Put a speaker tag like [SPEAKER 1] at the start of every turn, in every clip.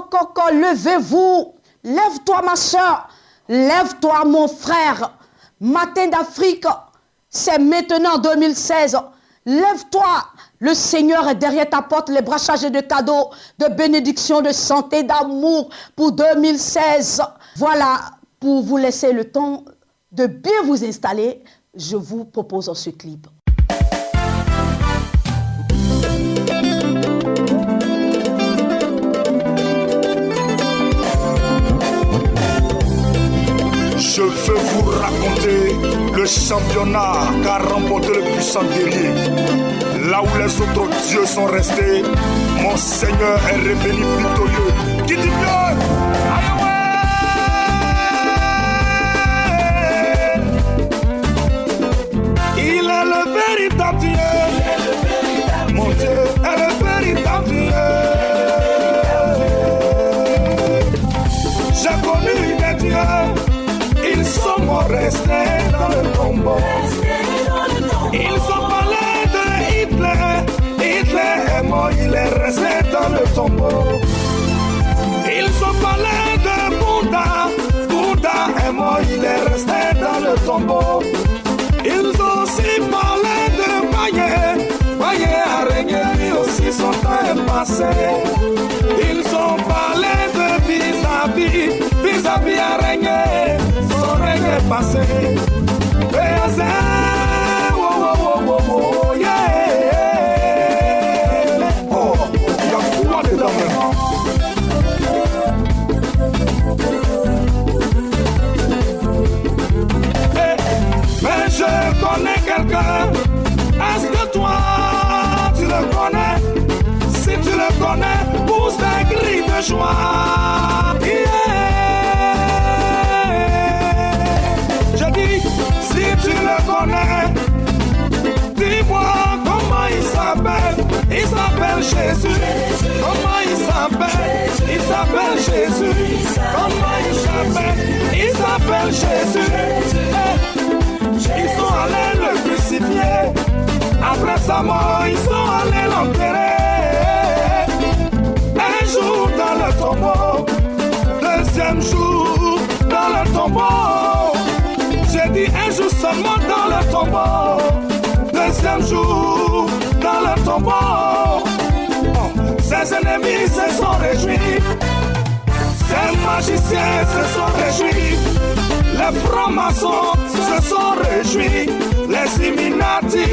[SPEAKER 1] Coco, levez-vous. Lève-toi, ma soeur. Lève-toi, mon frère. Matin d'Afrique, c'est maintenant 2016. Lève-toi. Le Seigneur est derrière ta porte, les bras chargés de cadeaux, de bénédictions, de santé, d'amour pour 2016. Voilà, pour vous laisser le temps de bien vous installer, je vous propose ce clip.
[SPEAKER 2] Je veux vous raconter le championnat qu'a remporté le puissant guerrier. Là où les autres dieux sont restés, mon Seigneur est revenu victorieux. Qui dit bien? Il est le véritable Dieu. Mon Dieu est le véritable Dieu. J'ai connu des dieux. Ils sont morts restés dans le tombeau. Ils ont parlé de Hitler. Hitler est mort, il est resté dans le tombeau. Ils ont parlé de Bouddha. Bouddha est mort, il est resté dans le tombeau. Ils ont aussi parlé de Maïe. Maïe a régné, lui aussi son temps est passé. Ils ont parlé de vis-à-vis. Vis-à-vis a régné. Son règne est passé. Yeah. Oh, il y a quoi dedans maintenant? Mais je connais quelqu'un. Est-ce que toi, tu le connais? Si tu le connais, pousse des cris de joie. Je dis, si tu le connais, dis-moi comment il s'appelle. Il s'appelle Jésus. Comment il s'appelle? Il s'appelle Jésus. Comment il s'appelle? Il s'appelle Jésus. Ils sont allés le crucifier. Après sa mort, ils sont allés l'enterrer. Un jour dans le tombeau. Deuxième jour dans le tombeau. J'ai dit un jour seulement dans le tombeau. Deuxième jour dans le tombeau. Ses ennemis se sont réjouis. Ses magiciens se sont réjouis. Les francs-maçons se sont réjouis. Les Illuminati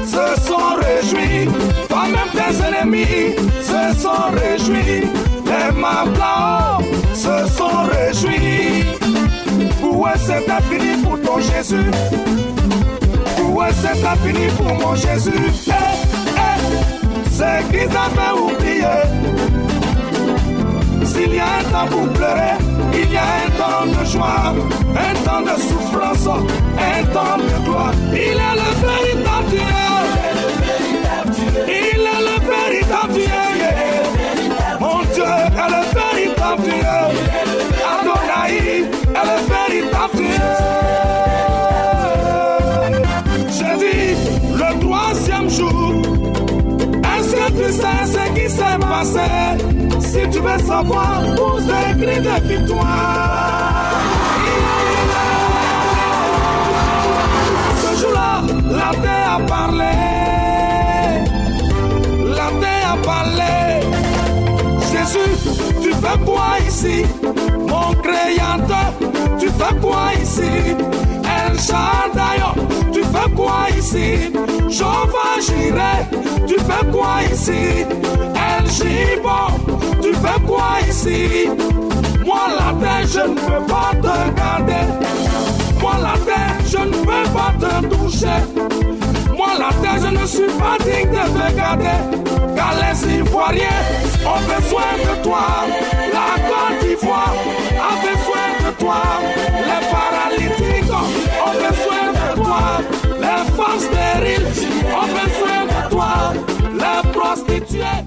[SPEAKER 2] se sont réjouis. Toi-même tes ennemis se sont réjouis. Les Mablao se sont réjouis. Où est-ce que c'est fini pour ton Jésus? Où est-ce que c'est fini pour mon Jésus? C'est qu'ils avaient oublié. S'il y a un temps pour pleurer, il y a un temps de joie, un temps de souffrance, un temps de gloire. Il est le véritable Dieu. Il est le véritable Dieu. Mon Dieu est le véritable Dieu. Adonai est le véritable Dieu. J'ai dit le troisième jour. Est-ce que tu sais ce qui s'est passé? Si tu veux savoir, pousse des cris de victoire. Ce jour-là, la terre a parlé. La terre a parlé. Jésus, tu fais quoi ici? Mon créateur, tu fais quoi ici? El Shaddai, tu fais quoi ici? Jehovah Jireh, tu fais quoi ici? El Shibon, tu fais quoi ici? Moi la terre, je ne peux pas te garder. Moi la terre, je ne peux pas te toucher. Moi la terre, je ne suis pas digne de te garder. Car les Ivoiriens ont besoin de toi. La Côte d'Ivoire a besoin de toi. Les paralytiques ont besoin de toi. Les femmes stériles ont besoin de toi. Les prostituées.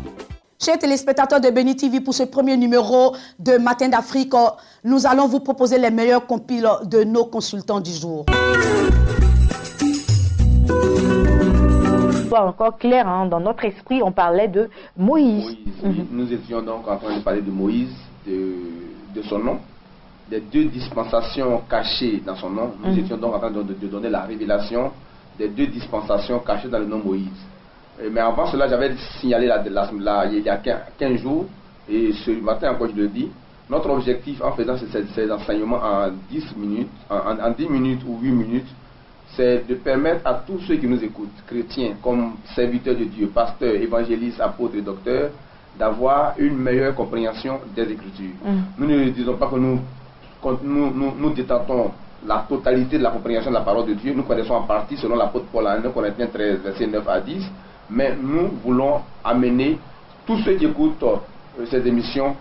[SPEAKER 1] Chers téléspectateurs de Béni TV, pour ce premier numéro de Matin d'Afrique, nous allons vous proposer les meilleurs compiles de nos consultants du jour.
[SPEAKER 3] Encore clair, hein, dans notre esprit, on parlait de Moïse.
[SPEAKER 4] Nous étions donc en train de parler de Moïse, de son nom, des deux dispensations cachées dans son nom. Nous étions donc en train de donner la révélation des deux dispensations cachées dans le nom Moïse. Mais avant cela, j'avais signalé il y a 15 jours, et ce matin encore je le dis, notre objectif en faisant ces enseignements en 10 minutes, en 10 minutes ou 8 minutes, c'est de permettre à tous ceux qui nous écoutent, chrétiens, comme serviteurs de Dieu, pasteurs, évangélistes, apôtres et docteurs, d'avoir une meilleure compréhension des Écritures. Nous ne disons pas que nous détentons la totalité de la compréhension de la parole de Dieu. Nous connaissons en partie, selon l'apôtre Paul, en 1 Corinthiens 13, versets 9 à 10, mais nous voulons amener tous ceux qui écoutent ces émissions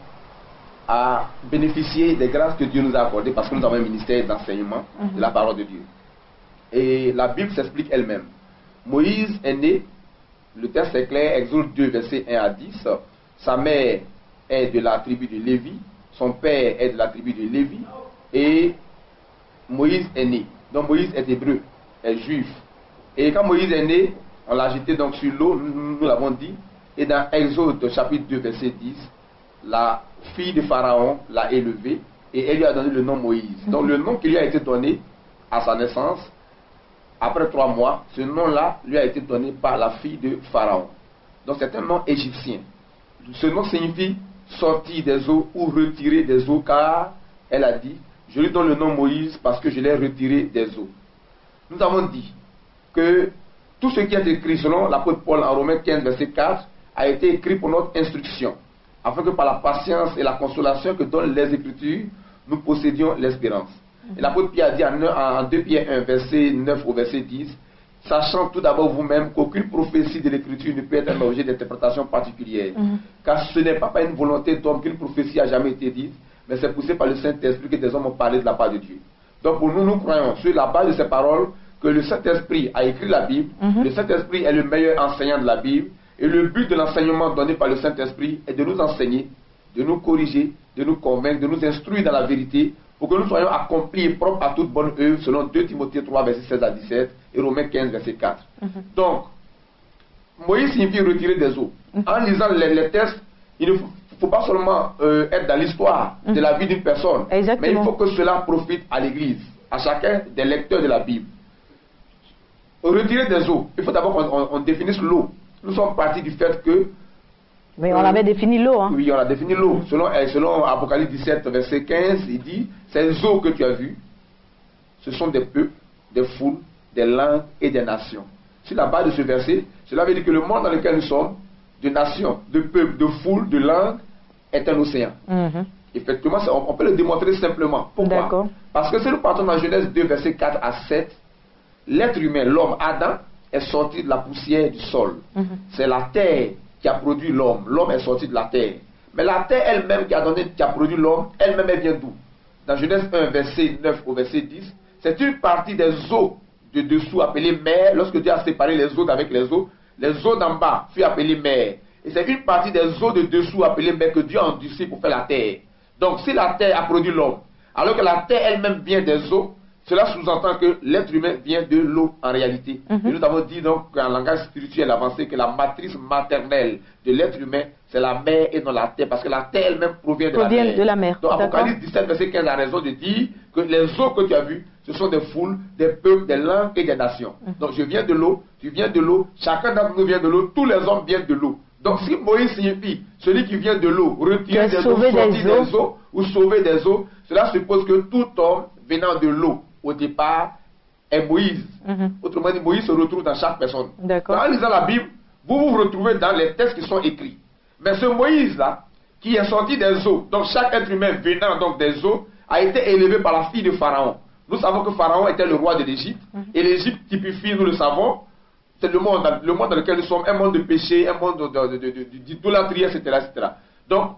[SPEAKER 4] à bénéficier des grâces que Dieu nous a accordées, parce que nous avons un ministère d'enseignement de la parole de Dieu. Et la Bible s'explique elle-même. Moïse est né, le texte est clair, Exode 2, versets 1 à 10. Sa mère est de la tribu de Lévi, son père est de la tribu de Lévi, et Moïse est né. Donc Moïse est hébreu, est juif. Et quand Moïse est né, on l'a jeté donc sur l'eau, nous l'avons dit, et dans Exode chapitre 2, verset 10, la fille de Pharaon l'a élevé, et elle lui a donné le nom Moïse. Donc le nom qui lui a été donné à sa naissance, après 3 mois, ce nom-là lui a été donné par la fille de Pharaon. Donc c'est un nom égyptien. Ce nom signifie sortir des eaux ou retirer des eaux, car elle a dit, je lui donne le nom Moïse parce que je l'ai retiré des eaux. Nous avons dit que tout ce qui est écrit selon l'apôtre Paul en Romains 15, verset 4, a été écrit pour notre instruction, afin que par la patience et la consolation que donnent les Écritures, nous possédions l'espérance. Et l'apôtre Pierre a dit en 2 Pierre 1, verset 9 au verset 10, sachant tout d'abord vous-même qu'aucune prophétie de l'Écriture ne peut être un objet d'interprétation particulière. Car ce n'est pas par une volonté d'homme qu'une prophétie a jamais été dite, mais c'est poussé par le Saint-Esprit que des hommes ont parlé de la part de Dieu. Donc pour nous, nous croyons sur la base de ces paroles que le Saint-Esprit a écrit la Bible, le Saint-Esprit est le meilleur enseignant de la Bible, et le but de l'enseignement donné par le Saint-Esprit est de nous enseigner, de nous corriger, de nous convaincre, de nous instruire dans la vérité, pour que nous soyons accomplis et propres à toute bonne œuvre, selon 2 Timothée 3, verset 16 à 17, et Romains 15, verset 4. Donc, Moïse signifie retirer des eaux. En lisant les textes, il ne faut pas seulement être dans l'histoire de la vie d'une personne, mais il faut que cela profite à l'Église, à chacun des lecteurs de la Bible. Retirer des eaux, il faut d'abord qu'on définisse l'eau. Nous sommes partis du fait que...
[SPEAKER 3] Mais on avait défini l'eau. Hein.
[SPEAKER 4] Oui, on a défini l'eau. Selon Apocalypse 17, verset 15, il dit, ces eaux que tu as vues, ce sont des peuples, des foules, des langues et des nations. Sur la base de ce verset, cela veut dire que le monde dans lequel nous sommes, de nations, de peuples, de foules, de langues, est un océan. Effectivement, on peut le démontrer simplement. Pourquoi? Parce que si nous partons dans Genèse 2, verset 4 à 7, l'être humain, l'homme, Adam, est sorti de la poussière du sol. C'est la terre qui a produit l'homme. L'homme est sorti de la terre. Mais la terre elle-même qui a produit l'homme, elle-même, elle vient d'où? Dans Genèse 1, verset 9 au verset 10, c'est une partie des eaux de dessous appelées mer. Lorsque Dieu a séparé les eaux d'avec les eaux d'en bas furent appelées mer. Et c'est une partie des eaux de dessous appelées mer que Dieu a endurci pour faire la terre. Donc si la terre a produit l'homme, alors que la terre elle-même vient des eaux, cela sous-entend que l'être humain vient de l'eau en réalité. Et nous avons dit donc en langage spirituel avancé que la matrice maternelle de l'être humain, c'est la mer et non la terre, parce que la terre elle-même provient de la mer. Donc Apocalypse 17, verset 15 a raison de dire que les eaux que tu as vues, ce sont des foules, des peuples, des langues et des nations. Donc je viens de l'eau, tu viens de l'eau, chacun d'entre nous vient de l'eau, tous les hommes viennent de l'eau. Donc si Moïse signifie celui qui vient de l'eau, retirer des eaux, sortir des eaux ou sauver des eaux, cela suppose que tout homme venant de l'eau au départ est Moïse. Autrement dit, Moïse se retrouve dans chaque personne. En lisant la Bible, vous vous retrouvez dans les textes qui sont écrits. Mais ce Moïse-là, qui est sorti des eaux, donc chaque être humain venant donc des eaux, a été élevé par la fille de Pharaon. Nous savons que Pharaon était le roi de l'Égypte, et l'Égypte typifie, nous le savons, c'est le monde dans lequel nous sommes, un monde de péché, un monde d'idolâtrie, etc., etc. Donc,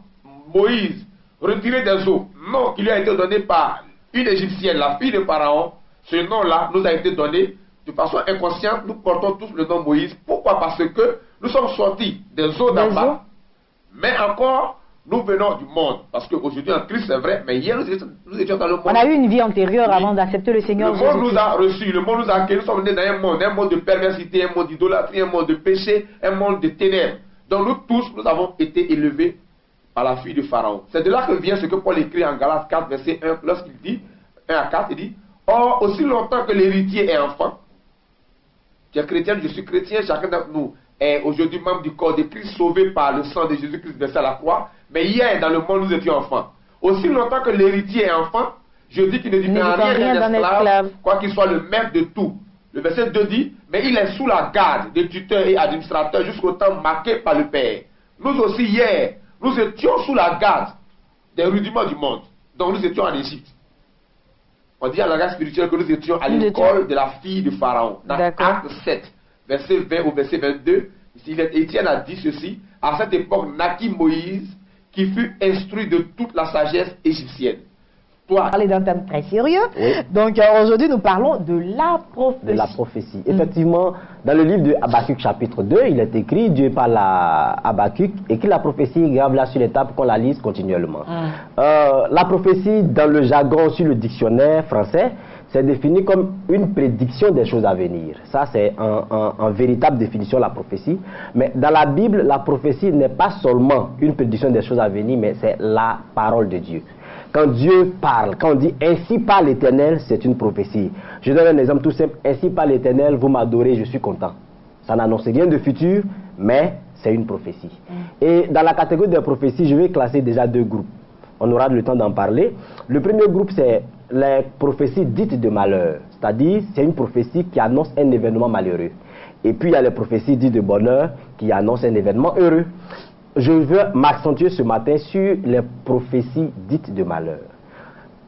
[SPEAKER 4] Moïse, retiré des eaux, nom qui lui a été donné par une Égyptienne, la fille de Pharaon, ce nom-là nous a été donné de façon inconsciente. Nous portons tous le nom Moïse. Pourquoi? Parce que nous sommes sortis des eaux d'en bas,
[SPEAKER 5] Mais encore, nous venons du monde. Parce qu'aujourd'hui, en Christ, c'est vrai, mais hier, nous étions dans le monde.
[SPEAKER 3] On a eu une vie antérieure avant d'accepter le Seigneur Jésus.
[SPEAKER 5] Le monde nous a reçus, le monde nous a accueillis. Nous sommes nés dans un monde de perversité, un monde d'idolâtrie, un monde de péché, un monde de ténèbres. Donc nous tous, nous avons été élevés par la fille de Pharaon. C'est de là que vient ce que Paul écrit en Galates 4, verset 1, lorsqu'il dit, 1 à 4, il dit, « Or, aussi longtemps que l'héritier est enfant, tu es chrétien, je suis chrétien, chacun d'entre nous est aujourd'hui membre du corps de Christ, sauvé par le sang de Jésus-Christ versé à la croix. Mais hier, dans le monde, nous étions enfants. Aussi longtemps que l'héritier est enfant, je dis qu'il ne diffère rien d'un esclave, quoi qu'il soit le maître de tout. » Le verset 2 dit, « Mais il est sous la garde des tuteurs et administrateurs jusqu'au temps marqué par le Père. » Nous aussi, hier, nous étions sous la garde des rudiments du monde. Donc nous étions en Égypte. On dit en langage spirituel que nous étions à l'école de la fille de Pharaon. Dans Acte 7, verset 20 au verset 22, Étienne a dit ceci, « À cette époque naquit Moïse, qui fut instruit de toute la sagesse égyptienne. »
[SPEAKER 3] On parler d'un thème très sérieux. Oui. Donc aujourd'hui, nous parlons de la prophétie.
[SPEAKER 6] De la prophétie. Effectivement, dans le livre de Habakkuk chapitre 2, il est écrit, Dieu parle à Habakkuk, écrit la prophétie, grave-la sur les tables qu'on la lise continuellement. La prophétie, dans le jargon sur le dictionnaire français, c'est défini comme une prédiction des choses à venir. Ça, c'est en véritable définition la prophétie. Mais dans la Bible, la prophétie n'est pas seulement une prédiction des choses à venir, mais c'est la parole de Dieu. Quand Dieu parle, quand on dit « Ainsi parle l'Éternel », c'est une prophétie. Je donne un exemple tout simple. « Ainsi parle l'Éternel, vous m'adorez, je suis content ». Ça n'annonce rien de futur, mais c'est une prophétie. Et dans la catégorie des prophéties, je vais classer déjà deux groupes. On aura le temps d'en parler. Le premier groupe, c'est les prophéties dites de malheur. C'est-à-dire, c'est une prophétie qui annonce un événement malheureux. Et puis, il y a les prophéties dites de bonheur qui annoncent un événement heureux. Je veux m'accentuer ce matin sur les prophéties dites de malheur.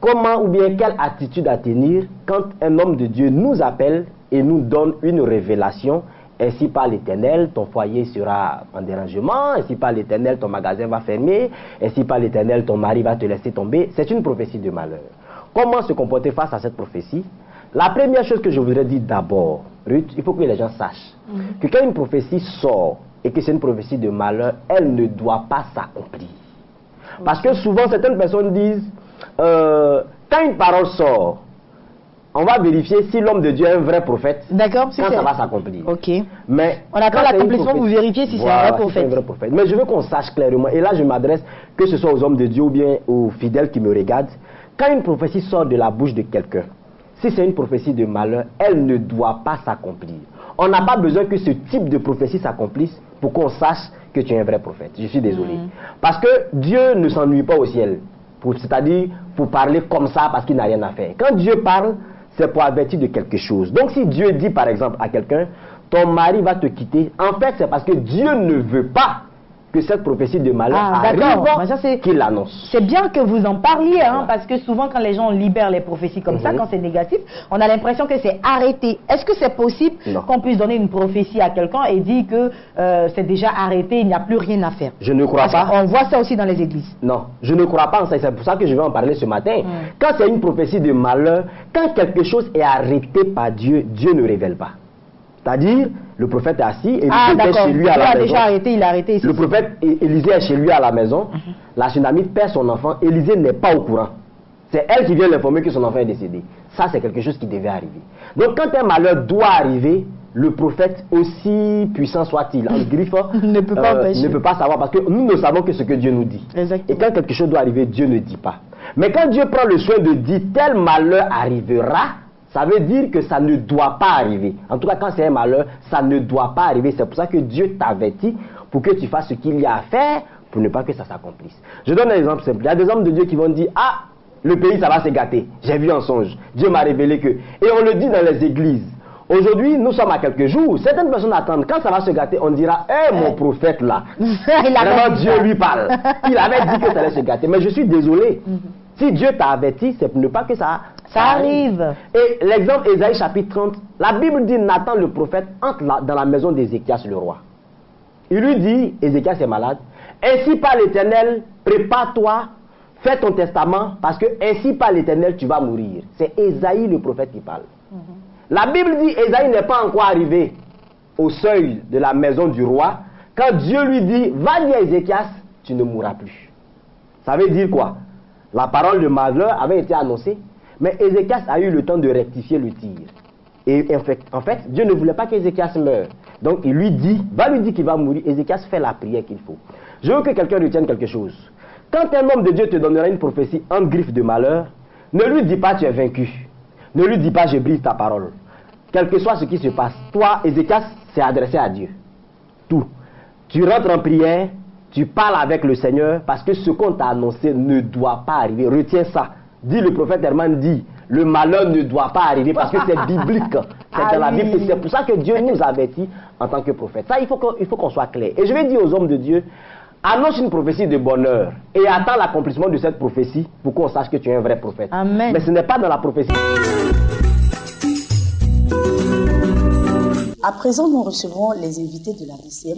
[SPEAKER 6] Comment ou bien quelle attitude à tenir quand un homme de Dieu nous appelle et nous donne une révélation. Ainsi par l'Éternel, ton foyer sera en dérangement. Ainsi par l'Éternel, ton magasin va fermer. Ainsi par l'Éternel, ton mari va te laisser tomber. C'est une prophétie de malheur. Comment se comporter face à cette prophétie? La première chose que je voudrais dire d'abord, Ruth, il faut que les gens sachent que quand une prophétie sort, et que c'est une prophétie de malheur, elle ne doit pas s'accomplir. Parce que souvent, certaines personnes disent, quand une parole sort, on va vérifier si l'homme de Dieu est un vrai prophète, quand ça va s'accomplir. Mais
[SPEAKER 3] on attend l'accomplissement pour vérifier si c'est un vrai prophète.
[SPEAKER 6] Mais je veux qu'on sache clairement, et là je m'adresse, que ce soit aux hommes de Dieu ou bien aux fidèles qui me regardent, quand une prophétie sort de la bouche de quelqu'un, si c'est une prophétie de malheur, elle ne doit pas s'accomplir. On n'a pas besoin que ce type de prophétie s'accomplisse pour qu'on sache que tu es un vrai prophète. Je suis désolé. Parce que Dieu ne s'ennuie pas au ciel. C'est-à-dire, pour parler comme ça parce qu'il n'a rien à faire. Quand Dieu parle, c'est pour avertir de quelque chose. Donc si Dieu dit par exemple à quelqu'un, ton mari va te quitter, en fait c'est parce que Dieu ne veut pas que cette prophétie de malheur arrive, qu'il l'annonce.
[SPEAKER 3] C'est bien que vous en parliez, parce que souvent quand les gens libèrent les prophéties comme ça, quand c'est négatif, on a l'impression que c'est arrêté. Est-ce que c'est possible qu'on puisse donner une prophétie à quelqu'un et dire que c'est déjà arrêté, il n'y a plus rien à faire?
[SPEAKER 6] Je ne crois pas.
[SPEAKER 3] On voit ça aussi dans les églises.
[SPEAKER 6] Non, je ne crois pas en ça. C'est pour ça que je vais en parler ce matin. Quand c'est une prophétie de malheur, quand quelque chose est arrêté par Dieu, Dieu ne révèle pas. C'est-à-dire, le prophète est assis, Élisée est chez lui à la maison.
[SPEAKER 3] Il a arrêté ici.
[SPEAKER 6] Le prophète Élisée est chez lui à la maison. La Sunamite perd son enfant. Élisée n'est pas au courant. C'est elle qui vient l'informer que son enfant est décédé. Ça, c'est quelque chose qui devait arriver. Donc, quand un malheur doit arriver, le prophète, aussi puissant soit-il, en griffe,
[SPEAKER 3] ne peut pas
[SPEAKER 6] savoir, parce que nous ne savons que ce que Dieu nous dit.
[SPEAKER 3] Exactement.
[SPEAKER 6] Et quand quelque chose doit arriver, Dieu ne dit pas. Mais quand Dieu prend le soin de dire tel malheur arrivera, ça veut dire que ça ne doit pas arriver. En tout cas, quand c'est un malheur, ça ne doit pas arriver. C'est pour ça que Dieu t'avertit pour que tu fasses ce qu'il y a à faire pour ne pas que ça s'accomplisse. Je donne un exemple simple. Il y a des hommes de Dieu qui vont dire « Ah, le pays, ça va se gâter. J'ai vu en songe. Dieu m'a révélé que... » Et on le dit dans les églises. Aujourd'hui, nous sommes à quelques jours. Certaines personnes attendent. Quand ça va se gâter, on dira « mon prophète là. » Vraiment, Dieu lui parle. Il avait dit que ça allait se gâter. Mais je suis désolé. Si Dieu t'a averti, c'est pour ne pas que ça
[SPEAKER 3] arrive.
[SPEAKER 6] Et l'exemple Ésaïe chapitre 30, la Bible dit Nathan le prophète entre dans la maison d'Ézéchias le roi. Il lui dit, Ézéchias est malade, ainsi par l'Éternel, prépare-toi, fais ton testament, parce que ainsi par l'Éternel tu vas mourir. C'est Ésaïe le prophète qui parle. La Bible dit Ésaïe n'est pas encore arrivé au seuil de la maison du roi, quand Dieu lui dit, va dire à Ézéchias, tu ne mourras plus. Ça veut dire quoi? La parole de malheur avait été annoncée, mais Ézéchias a eu le temps de rectifier le tir. Et en fait, Dieu ne voulait pas qu'Ézéchias meure. Donc il lui dit, va lui dire qu'il va mourir. Ézéchias fait la prière qu'il faut. Je veux que quelqu'un retienne quelque chose. Quand un homme de Dieu te donnera une prophétie en griffe de malheur, ne lui dis pas tu es vaincu. Ne lui dis pas je brise ta parole. Quel que soit ce qui se passe, toi, Ézéchias, c'est adressé à Dieu. Tout. Tu rentres en prière, tu parles avec le Seigneur, parce que ce qu'on t'a annoncé ne doit pas arriver. Retiens ça. Dit le prophète Herman, dit, le malheur ne doit pas arriver, parce que c'est biblique. C'est dans la Bible. Et c'est pour ça que Dieu nous avertit en tant que prophète. Ça, il faut qu'on soit clair. Et je vais dire aux hommes de Dieu, annonce une prophétie de bonheur et attends l'accomplissement de cette prophétie pour qu'on sache que tu es un vrai prophète.
[SPEAKER 3] Amen.
[SPEAKER 6] Mais ce n'est pas dans la prophétie.
[SPEAKER 1] À présent, nous recevons les invités de la DCM.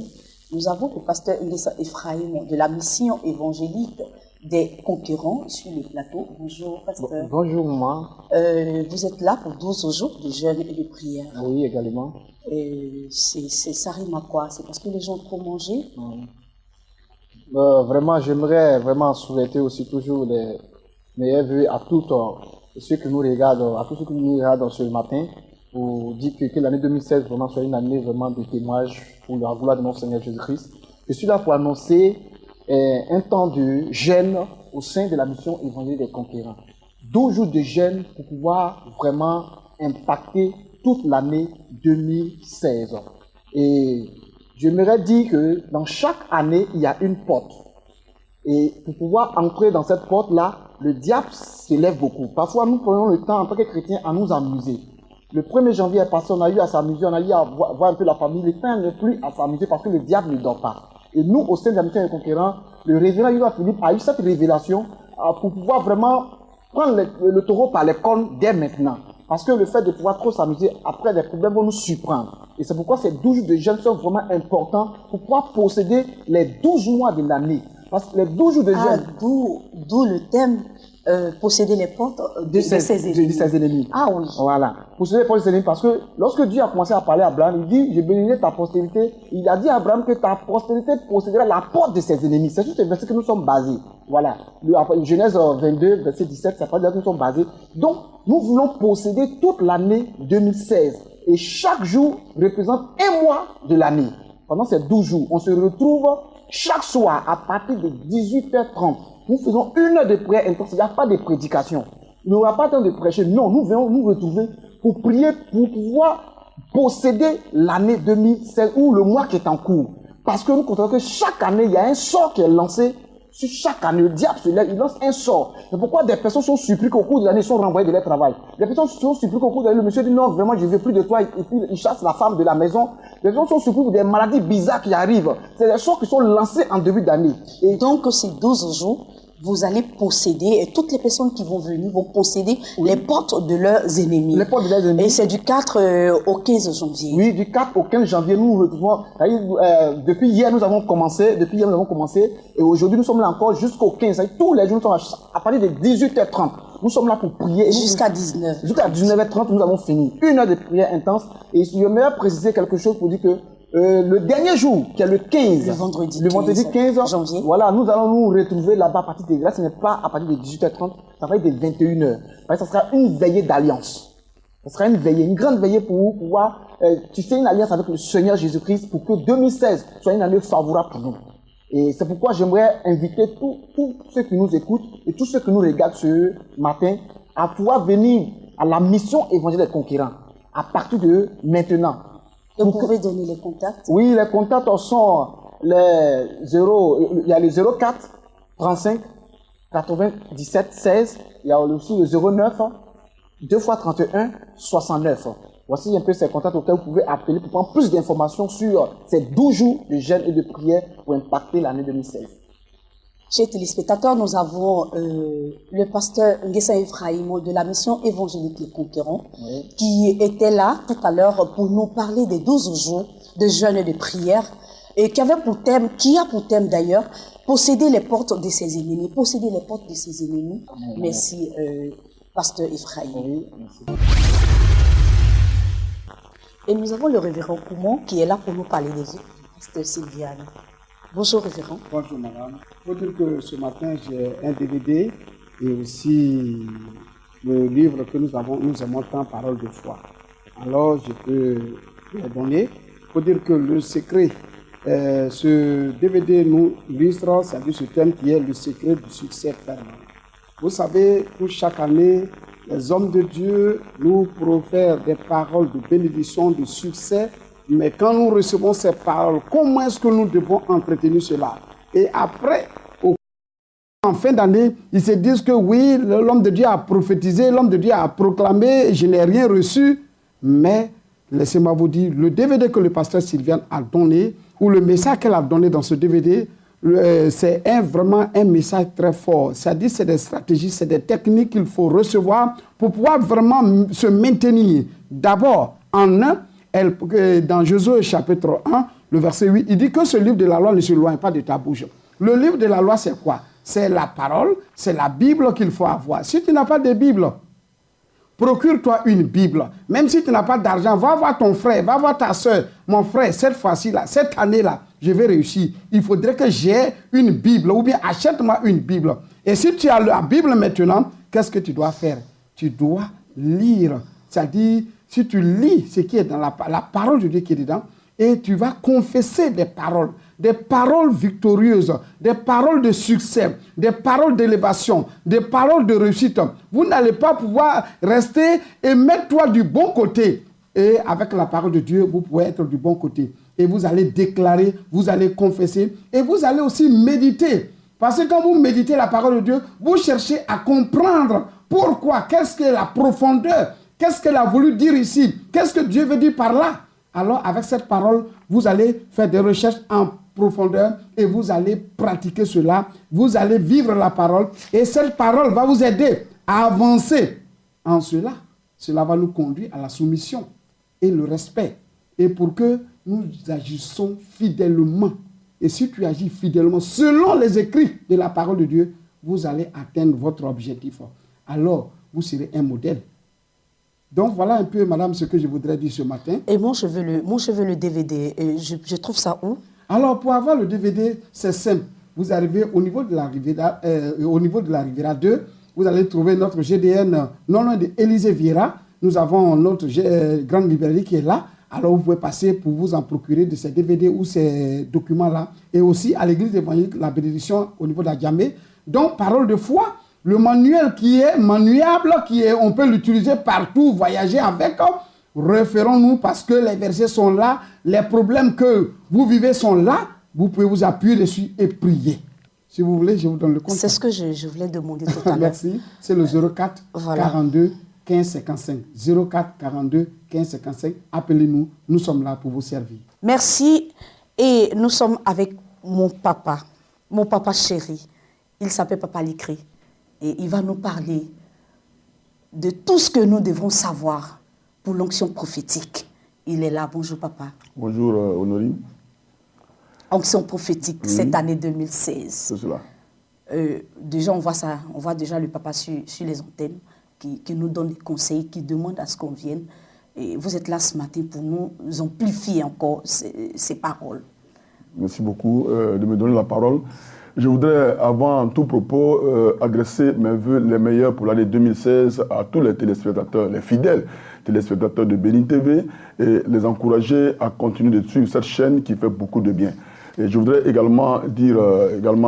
[SPEAKER 1] Nous avons le pasteur Ngessa Ephraim de la mission évangélique des Conquérants sur le plateau. Bonjour, pasteur.
[SPEAKER 7] Bonjour, maman.
[SPEAKER 1] Vous êtes là pour 12 jours de jeûne et de prière.
[SPEAKER 7] Oui, également.
[SPEAKER 1] Ça rime à quoi? C'est parce que les gens ont trop mangé?
[SPEAKER 7] Vraiment, j'aimerais vraiment souhaiter aussi toujours les meilleurs vœux à tous ceux qui nous regardent, à tous ceux qui nous regardent ce matin, pour dire que l'année 2016 vraiment soit une année vraiment de témoignage pour la gloire de notre Seigneur Jésus-Christ. Je suis là pour annoncer un temps de jeûne au sein de la mission évangélique des Conquérants. 12 jours de jeûne pour pouvoir vraiment impacter toute l'année 2016. Et j'aimerais dire que dans chaque année, il y a une porte. Et pour pouvoir entrer dans cette porte-là, le diable s'élève beaucoup. Parfois, nous prenons le temps en tant que chrétiens à nous amuser. Le 1er janvier est passé, on a eu à s'amuser, on a eu à voir un peu la famille. Le temps n'est plus à s'amuser parce que le diable ne dort pas. Et nous, au sein de la mission des Conquérants, le révérend Yoda Philippe a eu cette révélation pour pouvoir vraiment prendre le taureau par les cornes dès maintenant. Parce que le fait de pouvoir trop s'amuser, après les problèmes vont nous surprendre. Et c'est pourquoi ces 12 jours de jeûne sont vraiment importants pour pouvoir posséder les 12 mois de l'année. Parce que les 12 jours de jeûne...
[SPEAKER 1] D'où le thème posséder les portes de ses ennemis.
[SPEAKER 7] Ah oui. Voilà. Posséder les portes de ses ennemis. Parce que lorsque Dieu a commencé à parler à Abraham, il dit, je bénirai ta postérité. Il a dit à Abraham que ta postérité possédera la porte de ses ennemis. C'est sur ce verset que nous sommes basés. Voilà. Genèse 22, verset 17, ça parle de là que nous sommes basés. Donc, nous voulons posséder toute l'année 2016. Et chaque jour représente un mois de l'année. Pendant ces 12 jours, on se retrouve chaque soir à partir de 18h30. Nous faisons une heure de prière intense. Il n'y a pas de prédication. Il n'y aura pas temps de prêcher. Non, nous venons nous retrouver pour prier, pour pouvoir posséder l'année 2016 ou le mois qui est en cours. Parce que nous constatons que chaque année, il y a un sort qui est lancé. Sur chaque année, le diable se lève, il lance un sort. C'est pourquoi des personnes sont surprises qu'au cours de l'année, ils sont renvoyés de leur travail. Des personnes sont surprises qu'au cours de l'année, le monsieur dit non, vraiment, je ne veux plus de toi. Et puis, il chasse la femme de la maison. Les gens sont surpris pour des maladies bizarres qui arrivent. C'est des sorts qui sont lancés en début d'année.
[SPEAKER 1] Et donc, ces 12 jours, vous allez posséder, et toutes les personnes qui vont venir vont posséder les portes de leurs ennemis.
[SPEAKER 7] Les portes de leurs ennemis.
[SPEAKER 1] Et c'est du 4 au 15 janvier.
[SPEAKER 7] Oui, du 4 au 15 janvier, nous nous retrouvons. Depuis hier, nous avons commencé. Et aujourd'hui, nous sommes là encore jusqu'au 15. Tous les jours, nous sommes à partir de 18h30. Nous sommes là pour prier.
[SPEAKER 1] Jusqu'à 19h.
[SPEAKER 7] Jusqu'à 19h30, nous avons fini. Une heure de prière intense. Et je vais préciser quelque chose pour dire que le dernier jour, qui est le 15, le vendredi 15 janvier, voilà, nous allons nous retrouver là-bas à partir de là, ce n'est pas à partir de 18h30, ça va être de 21h. Ça sera une veillée d'alliance. Ça sera une veillée, une grande veillée pour pouvoir, tu fais une alliance avec le Seigneur Jésus-Christ pour que 2016 soit une année favorable pour nous. Et c'est pourquoi j'aimerais inviter tous ceux qui nous écoutent et tous ceux qui nous regardent ce matin à pouvoir venir à la mission évangélique des Conquérants à partir de maintenant.
[SPEAKER 1] Et vous pouvez donner les contacts?
[SPEAKER 7] Oui, les contacts sont les 0, il y a le 04 35 97 16, il y a aussi le 09 2 x 31 69. Voici un peu ces contacts auxquels vous pouvez appeler pour prendre plus d'informations sur ces 12 jours de jeûne et de prière pour impacter l'année 2016.
[SPEAKER 1] Chers téléspectateurs, nous avons le pasteur Ngessa Ephraim de la mission évangélique Les Conquérants, oui, qui était là tout à l'heure pour nous parler des 12 jours de jeûne et de prière, et qui a pour thème d'ailleurs, posséder les portes de ses ennemis. Posséder les portes de ses ennemis. Oui, merci, pasteur Ephraim. Oui, merci. Et nous avons le révérend Koumon qui est là pour nous parler des autres, pasteur Sylviane. Bonjour, révérend.
[SPEAKER 8] Bonjour, madame. Il faut dire que ce matin, j'ai un DVD et aussi le livre que nous aimons tant, Parole de foi. Alors, je peux le donner. Il faut dire que le secret, ce DVD nous illustre, c'est-à-dire ce thème qui est le secret du succès permanent. Vous savez, pour chaque année, les hommes de Dieu nous profèrent des paroles de bénédiction, de succès. Mais quand nous recevons ces paroles, comment est-ce que nous devons entretenir cela? Et après, en fin d'année, ils se disent que oui, l'homme de Dieu a prophétisé, l'homme de Dieu a proclamé, je n'ai rien reçu. Mais laissez-moi vous dire, le DVD que le pasteur Sylviane a donné, ou le message qu'elle a donné dans ce DVD, c'est vraiment un message très fort. C'est-à-dire c'est des stratégies, c'est des techniques qu'il faut recevoir pour pouvoir vraiment se maintenir. D'abord, en un, dans Josué chapitre 1, le verset 8, il dit que ce livre de la loi ne s'éloigne pas de ta bouche. Le livre de la loi, c'est quoi? C'est la parole, c'est la Bible qu'il faut avoir. Si tu n'as pas de Bible, procure-toi une Bible. Même si tu n'as pas d'argent, va voir ton frère, va voir ta soeur. Mon frère, cette fois-ci, cette année-là, je vais réussir. Il faudrait que j'ai une Bible ou bien achète-moi une Bible. Et si tu as la Bible maintenant, qu'est-ce que tu dois faire? Tu dois lire. C'est-à-dire, si tu lis ce qui est dans la parole de Dieu qui est dedans, et tu vas confesser des paroles victorieuses, des paroles de succès, des paroles d'élévation, des paroles de réussite. Vous n'allez pas pouvoir rester et mettre-toi du bon côté. Et avec la parole de Dieu, vous pouvez être du bon côté. Et vous allez déclarer, vous allez confesser, et vous allez aussi méditer. Parce que quand vous méditez la parole de Dieu, vous cherchez à comprendre pourquoi, qu'est-ce que la profondeur, qu'est-ce qu'elle a voulu dire ici, qu'est-ce que Dieu veut dire par là. Alors, avec cette parole, vous allez faire des recherches en profondeur et vous allez pratiquer cela. Vous allez vivre la parole et cette parole va vous aider à avancer. En cela, cela va nous conduire à la soumission et le respect. Et pour que nous agissons fidèlement. Et si tu agis fidèlement, selon les écrits de la parole de Dieu, vous allez atteindre votre objectif. Alors, vous serez un modèle. Donc voilà un peu, madame, ce que je voudrais dire ce matin.
[SPEAKER 1] Et moi, je veux le DVD. Je trouve ça où? Alors,
[SPEAKER 8] pour avoir le DVD, c'est simple. Vous arrivez au niveau de la Riviera 2, vous allez trouver notre GDN non loin de Élysée Vieira. Nous avons notre grande librairie qui est là. Alors, vous pouvez passer pour vous en procurer de ces DVD ou ces documents-là. Et aussi à l'église évangélique, la bénédiction au niveau de la Djamé. Donc, parole de foi. Le manuel qui est manuable, on peut l'utiliser partout, voyager avec. Référons-nous parce que les versets sont là, les problèmes que vous vivez sont là. Vous pouvez vous appuyer dessus et prier. Si vous voulez, je vous donne le contact.
[SPEAKER 1] C'est ce que je voulais demander tout à l'heure.
[SPEAKER 8] Merci. C'est le 04 42 15 55. 04 42 15 55. Appelez-nous. Nous sommes là pour vous servir.
[SPEAKER 1] Merci. Et nous sommes avec mon papa chéri. Il s'appelle Papa Likri. Et il va nous parler de tout ce que nous devons savoir pour l'onction prophétique. Il est là. Bonjour, papa.
[SPEAKER 9] Bonjour, Honorine.
[SPEAKER 1] Onction prophétique, cette année 2016.
[SPEAKER 9] C'est cela.
[SPEAKER 1] Déjà, on voit déjà le papa sur les antennes qui nous donne des conseils, qui demande à ce qu'on vienne. Et vous êtes là ce matin pour nous amplifier encore ces paroles.
[SPEAKER 9] Merci beaucoup de me donner la parole. Je voudrais, avant tout propos, adresser mes vœux les meilleurs pour l'année 2016 à tous les téléspectateurs, les fidèles téléspectateurs de Bénin TV, et les encourager à continuer de suivre cette chaîne qui fait beaucoup de bien. Et je voudrais également dire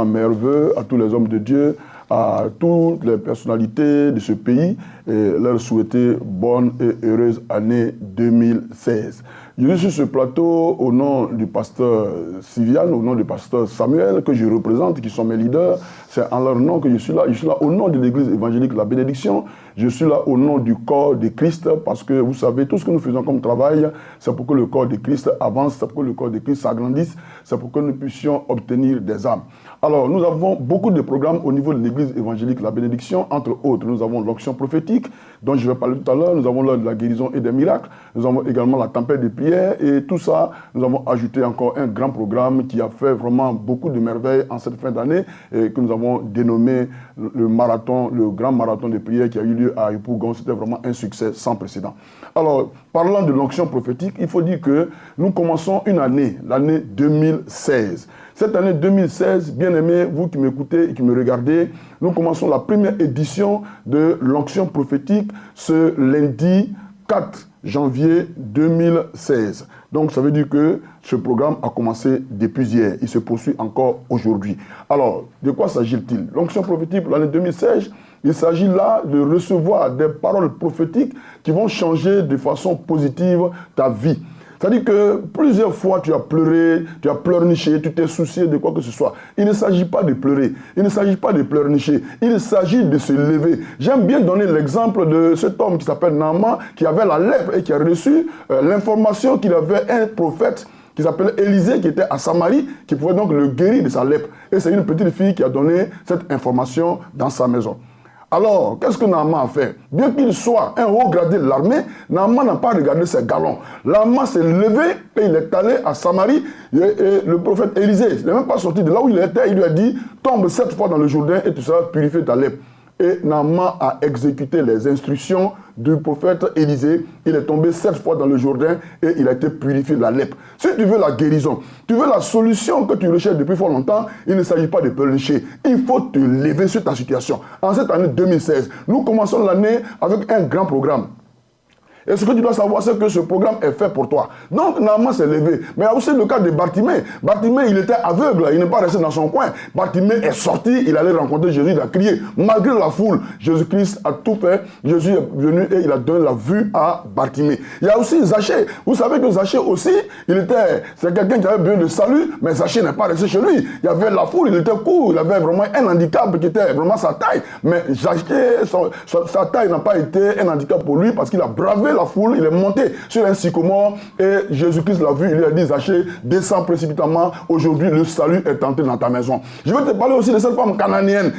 [SPEAKER 9] mes vœux à tous les hommes de Dieu, à toutes les personnalités de ce pays, et leur souhaiter bonne et heureuse année 2016. Je suis sur ce plateau au nom du pasteur Sylviane, au nom du pasteur Samuel, que je représente, qui sont mes leaders. C'est en leur nom que je suis là. Je suis là au nom de l'église évangélique La Bénédiction. Je suis là au nom du corps de Christ, parce que vous savez, tout ce que nous faisons comme travail, c'est pour que le corps de Christ avance, c'est pour que le corps de Christ s'agrandisse, c'est pour que nous puissions obtenir des âmes. Alors, nous avons beaucoup de programmes au niveau de l'église évangélique La Bénédiction. Entre autres, nous avons l'onction prophétique, dont je vais parler tout à l'heure. Nous avons l'heure de la guérison et des miracles. Nous avons également la tempête de prière. Et tout ça, nous avons ajouté encore un grand programme qui a fait vraiment beaucoup de merveilles en cette fin d'année et que nous avons dénommé le marathon, le grand marathon de prière qui a eu lieu à Yopougon. C'était vraiment un succès sans précédent. Alors, parlant de l'onction prophétique, il faut dire que nous commençons une année, l'année 2016. Cette année 2016, bien aimés, vous qui m'écoutez et qui me regardez, nous commençons la première édition de l'onction prophétique ce lundi 4 janvier 2016. Donc ça veut dire que ce programme a commencé depuis hier. Il se poursuit encore aujourd'hui. Alors, de quoi s'agit-il? L'onction prophétique pour l'année 2016, il s'agit là de recevoir des paroles prophétiques qui vont changer de façon positive ta vie. C'est-à-dire que plusieurs fois tu as pleuré, tu as pleurniché, tu t'es soucié de quoi que ce soit. Il ne s'agit pas de pleurer, il ne s'agit pas de pleurnicher, il s'agit de se lever. J'aime bien donner l'exemple de cet homme qui s'appelle Naaman, qui avait la lèpre et qui a reçu l'information qu'il avait un prophète qui s'appelle Élisée, qui était à Samarie, qui pouvait donc le guérir de sa lèpre. Et c'est une petite fille qui a donné cette information dans sa maison. Alors, qu'est-ce que Naaman a fait? Bien qu'il soit un haut gradé de l'armée, Naaman n'a pas regardé ses galons. Naaman s'est levé et il est allé à Samarie. Et le prophète Élisée, il n'est même pas sorti de là où il était. Il lui a dit, tombe 7 fois dans le Jourdain et tu seras purifié de ta lèpre. Et Naaman a exécuté les instructions du prophète Élisée. Il est tombé 7 fois dans le Jourdain et il a été purifié de la lèpre. Si tu veux la guérison, tu veux la solution que tu recherches depuis fort longtemps, il ne s'agit pas de pleurnicher. Il faut te lever sur ta situation. En cette année 2016, nous commençons l'année avec un grand programme. Et ce que tu dois savoir, c'est que ce programme est fait pour toi. Donc, Naaman s'est levé. Mais il y a aussi le cas de Bartimée. Bartimée, il était aveugle, il n'est pas resté dans son coin. Bartimée est sorti, il allait rencontrer Jésus, il a crié. Malgré la foule, Jésus-Christ a tout fait. Jésus est venu et il a donné la vue à Bartimée. Il y a aussi Zachée. Vous savez que Zachée aussi, c'est quelqu'un qui avait besoin de salut, mais Zachée n'est pas resté chez lui. Il y avait la foule, il était court, il avait vraiment un handicap qui était vraiment sa taille. Mais Zachée, sa taille n'a pas été un handicap pour lui parce qu'il a bravé la foule, il est monté sur un sycomore et Jésus-Christ l'a vu, il lui a dit, Zachée, descends précipitamment, aujourd'hui le salut est entré dans ta maison. Je vais te parler aussi de cette femme cananéenne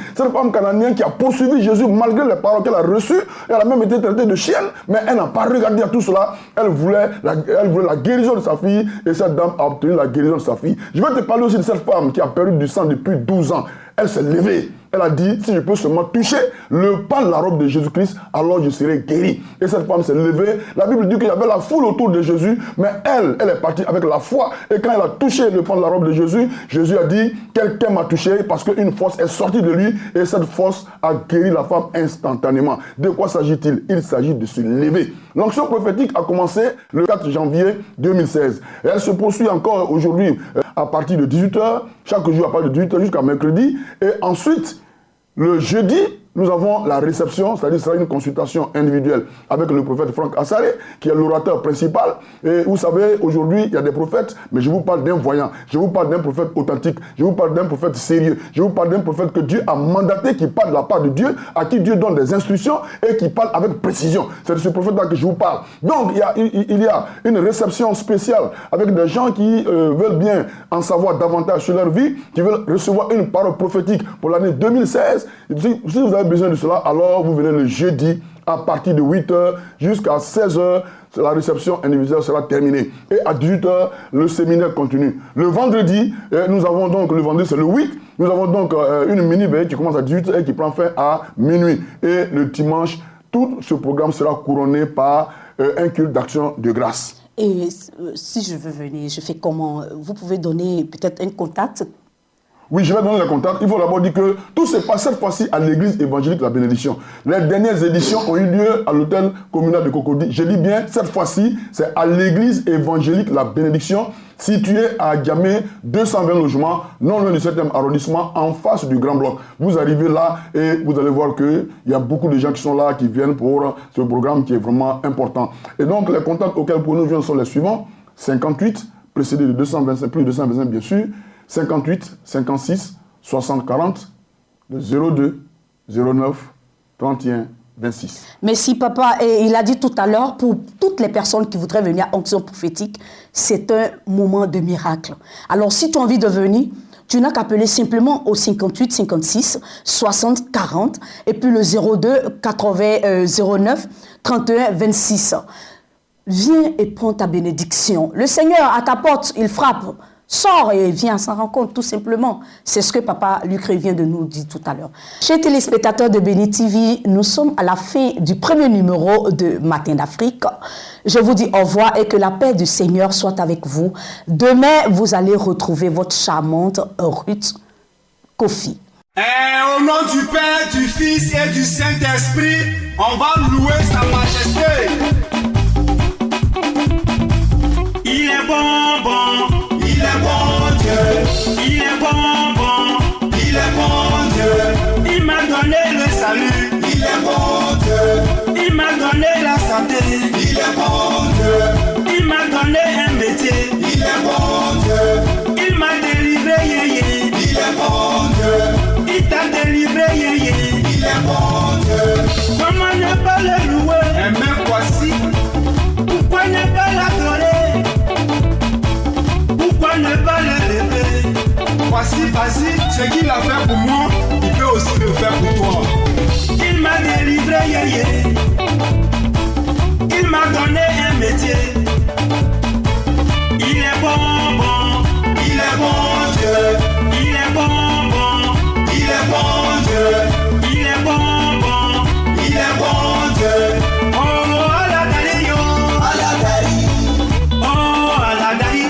[SPEAKER 9] qui a poursuivi Jésus malgré les paroles qu'elle a reçues. Elle a même été traitée de chienne, mais elle n'a pas regardé à tout cela. Elle voulait la guérison de sa fille et cette dame a obtenu la guérison de sa fille. Je vais te parler aussi de cette femme qui a perdu du sang depuis 12 ans. Elle s'est levée. Elle a dit, si je peux seulement toucher le pan de la robe de Jésus-Christ, alors je serai guéri. Et cette femme s'est levée. La Bible dit qu'il y avait la foule autour de Jésus, mais elle est partie avec la foi. Et quand elle a touché le pan de la robe de Jésus, Jésus a dit, quelqu'un m'a touché parce qu'une force est sortie de lui et cette force a guéri la femme instantanément. De quoi s'agit-il? Il s'agit de se lever. L'onction prophétique a commencé le 4 janvier 2016. Et elle se poursuit encore aujourd'hui à partir de 18h, chaque jour à partir de 18h jusqu'à mercredi. Et ensuite, le jeudi, nous avons la réception, c'est-à-dire que ce sera une consultation individuelle avec le prophète Franck Assaré, qui est l'orateur principal. Et vous savez, aujourd'hui, il y a des prophètes, mais je vous parle d'un voyant, je vous parle d'un prophète authentique, je vous parle d'un prophète sérieux, je vous parle d'un prophète que Dieu a mandaté, qui parle de la part de Dieu, à qui Dieu donne des instructions et qui parle avec précision. C'est de ce prophète-là que je vous parle. Donc, il y a une réception spéciale avec des gens qui veulent bien en savoir davantage sur leur vie, qui veulent recevoir une parole prophétique pour l'année 2016. Si vous avez besoin de cela, alors vous venez le jeudi à partir de 8h jusqu'à 16h. La réception individuelle sera terminée. Et à 18h, le séminaire continue. Le vendredi, nous avons donc, le vendredi c'est le 8, nous avons donc une mini-veille qui commence à 18h et qui prend fin à minuit. Et le dimanche, tout ce programme sera couronné par un culte d'action de grâce.
[SPEAKER 1] Et si je veux venir, je fais comment? Vous pouvez donner peut-être un contact?
[SPEAKER 9] Oui, je vais donner le contact. Il faut d'abord dire que tout se passe cette fois-ci à l'église évangélique La Bénédiction. Les dernières éditions ont eu lieu à l'hôtel communal de Cocody. Je dis bien, cette fois-ci, c'est à l'église évangélique La Bénédiction, située à Diamé, 220 logements, non loin du 7e arrondissement, en face du Grand Bloc. Vous arrivez là et vous allez voir qu'il y a beaucoup de gens qui sont là, qui viennent pour ce programme qui est vraiment important. Et donc, les contacts auxquels pour nous joindre sont les suivants. 58, précédé de 225, plus de 225 bien sûr, 58 56 60 40 02 09 31 26.
[SPEAKER 1] Merci papa. Et il a dit tout à l'heure, pour toutes les personnes qui voudraient venir à Onction prophétique, c'est un moment de miracle. Alors si tu as envie de venir, tu n'as qu'à appeler simplement au 58 56 60 40 et puis le 02 80 09 31 26. Viens et prends ta bénédiction. Le Seigneur à ta porte, il frappe. Sors et viens à sa rencontre, tout simplement. C'est ce que Papa Lucré vient de nous dire tout à l'heure. Chers téléspectateurs de Béni TV, nous sommes à la fin du premier numéro de Matin d'Afrique. Je vous dis au revoir et que la paix du Seigneur soit avec vous. Demain, vous allez retrouver votre charmante Ruth Kofi.
[SPEAKER 2] Et au nom du Père, du Fils et du Saint-Esprit, on va louer sa majesté. Il est bon, bon. Il est bon Dieu, il est bon, bon, il est bon Dieu. Il m'a donné le salut, il est bon Dieu. Il m'a donné la santé, il est bon Dieu. Il m'a donné un métier, il est bon Dieu. Il m'a délivré, yéyé, il est bon Dieu. Il t'a délivré, yéyé, il est bon Dieu. Comment ne pas le louer? Et même voici, pourquoi ne pas l'adorer? Pourquoi ne pas l'élever? Voici, vas-y, ce qu'il a fait pour moi, il peut aussi le faire pour toi. Il m'a délivré, yéyé. Il m'a donné un métier. Il est bon, bon. Il est bon Dieu. Il est bon, bon. Il est bon Dieu. Il est bon, bon. Il est bon Dieu. Oh, à la Dario. À la Dari. Oh, à la Dari.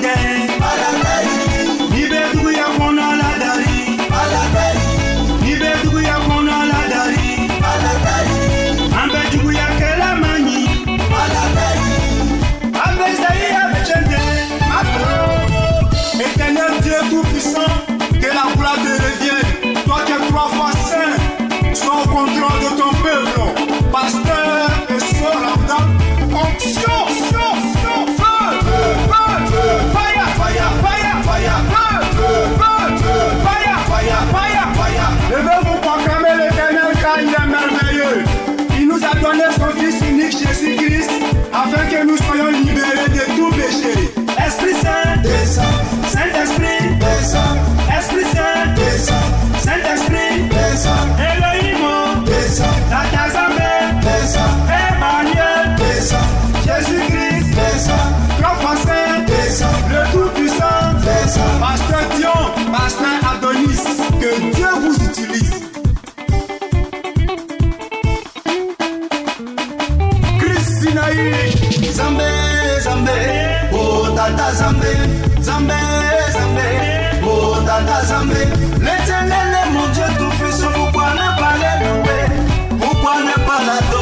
[SPEAKER 2] Éternel Dieu Tout-Puissant, que la gloire te revienne. Toi qui es 3 fois saint, sois au contrôle de ton peuple. Pasteur et sœur Ramda, onction, feu, fire, fire, fire, fire, feu, fire. Levez-vous proclamer l'Éternel car il est merveilleux. Il nous a donné son Fils unique Jésus-Christ afin que nous soyons libérés de tout péché. Esprit Saint, descends. Saint-Esprit, descends. Esprit Saint, descends. Saint-Esprit, descends. Elohim, descends. Tata-Zambé, descends. Emmanuel, descends. Jésus-Christ, descends. 3 fois Saint, descends. Le Tout-Puissant, descends. Pasteur Dion, Pasteur Adonis, que Dieu vous utilise. Christinaï, Zambé, Zambé, oh Tata Zambé, Zambé, Zambé, oh Tata Zambé. L'Éternel est mon Dieu Tout-Puissant, pourquoi ne pas le louer? Pourquoi ne pas l'adorer?